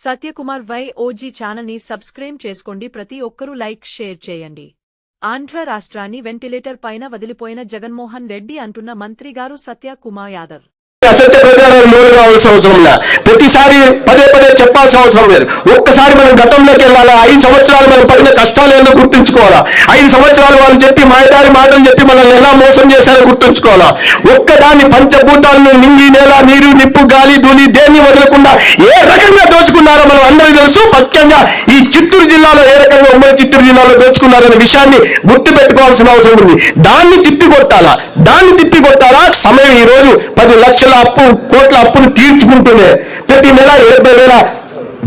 Satyakumar వైఓజీ channel ని subscribe చేసుకోండి. ప్రతి ఒక్కరూ లైక్ షేర్ చేయండి. ఆంధ్ర రాష్ట్రాన్ని వెంటిలేటర్ పైన వదిలిపోయిన జగన్మోహన్ రెడ్డి అంటున్న మంత్రి గారు సత్యకుమార్ యాదవ్. అసత్య ప్రచారాలు లోను కావాల్సిన అవసరం లేదు. ప్రతిసారి పదే పదే చెప్పాల్సిన అవసరం లేదు. ఒక్కసారి మనం గతంలోకి వెళ్ళాలా? 5 సంవత్సరాలు మనం పడిన కష్టాలు ఏందో గుర్తుంచుకోవాలా? 5 సంవత్సరాలు వాళ్ళు చెప్పి మాయదారి మాటలు చెప్పి మనల్ని ఎలా మోసం చేశారో గుర్తుంచుకోవాలా? ఒక్కదాన్ని పంచభూతాలను నింగి నేల నీరు నిప్పు గాలి ధూళి దేన్ని వదలకుండా ఏ రకంగా దోచుకున్నారో మనం అందరికీ తెలుసు. ముఖ్యంగా ఈ చిత్తూరు జిల్లాలో ఏ రకంగా ఉమ్మడి చిత్తూరు జిల్లాలో దోచుకున్నారనే విషయాన్ని గుర్తు పెట్టుకోవాల్సిన అవసరం ఉంది. దాన్ని తిప్పికొట్టాలా? సమయం ఈ రోజు 10 లక్షల అప్పు కోట్ల అప్పును తీర్చుకుంటూనే ప్రతి నెల 70,000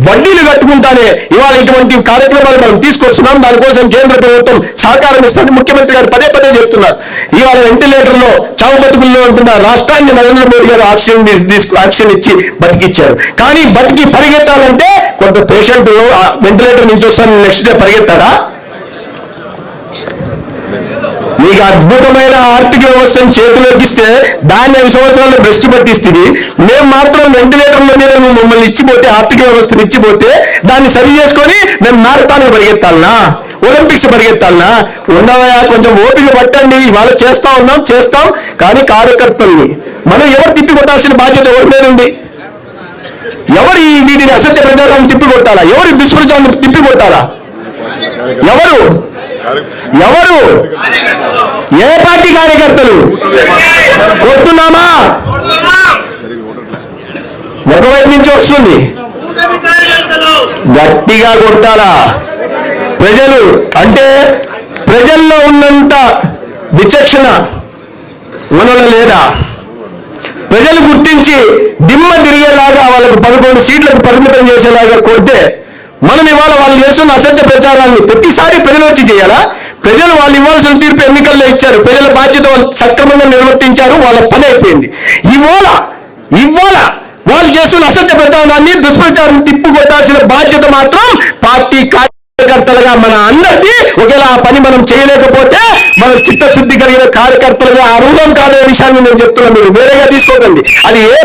వడ్డీలు కట్టుకుంటానే ఇవాళ ఇటువంటి కార్యక్రమాలు మనం తీసుకొస్తున్నాం. దానికోసం కేంద్ర ప్రభుత్వం సహకారం ఇస్తుంది. ముఖ్యమంత్రి గారు పదే పదే చెప్తున్నారు. ఇవాళ వెంటిలేటర్ లో చావు బతుకుల్లో ఉంటున్న రాష్ట్రాన్ని నరేంద్ర మోడీ గారు యాక్షన్ ఇచ్చి బతికిచ్చారు. కానీ బతికి పరిగెత్తాలంటే కొంత పేషెంట్ వెంటిలేటర్ నుంచి వస్తాను నెక్స్ట్ డే పరిగెత్తాడా? మీకు అద్భుతమైన ఆర్థిక వ్యవస్థను చేతిలోకి ఇస్తే దాన్ని 5 సంవత్సరాలు భ్రష్టు పట్టిస్తుంది. మేము మాత్రం వెంటిలేటర్ల మీద మమ్మల్ని ఇచ్చిపోతే, ఆర్థిక వ్యవస్థను ఇచ్చిపోతే దాన్ని సరి చేసుకొని మేము మ్యారథాన్ పరిగెత్తాలనా, ఒలింపిక్స్ పరిగెత్తాలనా? ఉండవయా, కొంచెం ఓపిక పట్టండి. ఇవాళ చేస్తాం. కానీ కార్యకర్తల్ని మనం ఎవరు తిప్పికొట్టాల్సిన బాధ్యత ఎవరి మీద ఉంది? ఎవరు ఈ వీటిని అసత్య ప్రచారాన్ని తిప్పికొట్టాలా? ఎవరు దుష్ప్రచారాన్ని తిప్పికొట్టాలా? ఎవరు? ఏ పార్టీ కార్యకర్తలు? కొడుతున్నామా? ఒకవైపు నుంచి వస్తుంది, గట్టిగా కొట్టాలా? ప్రజలు అంటే ప్రజల్లో ఉన్నంత విచక్షణ మనలో లేదా? ప్రజలు గుర్తించి దిమ్మ తిరిగేలాగా వాళ్ళకు 11 సీట్లకు పరిమితం చేసేలాగా కొడితే మనం ఇవాళ వాళ్ళు చేస్తున్న అసత్య ప్రచారాన్ని ప్రతిసారి ప్రజలు వచ్చి చేయాలా? ప్రజలు వాళ్ళు ఇవ్వాల్సిన తీర్పు ఎన్నికల్లో ఇచ్చారు. ప్రజల బాధ్యత వాళ్ళు సక్రమంగా నిర్వర్తించారు. వాళ్ళ పని అయిపోయింది. ఇవాళ వాళ్ళు చేస్తున్న అసత్య ప్రచారాన్ని దుష్ప్రచారం తిప్పుకొట్టాల్సిన బాధ్యత మాత్రం పార్టీ కార్యకర్తలుగా మన అందరికీ. ఒకవేళ ఆ పని మనం చేయలేకపోతే మన చిత్తశుద్ధి కలిగిన కార్యకర్తలుగా అర్హులం కాదనే విషయాన్ని నేను చెప్తున్నాను. మీరు వేరేగా తీసుకోకండి. అది ఏ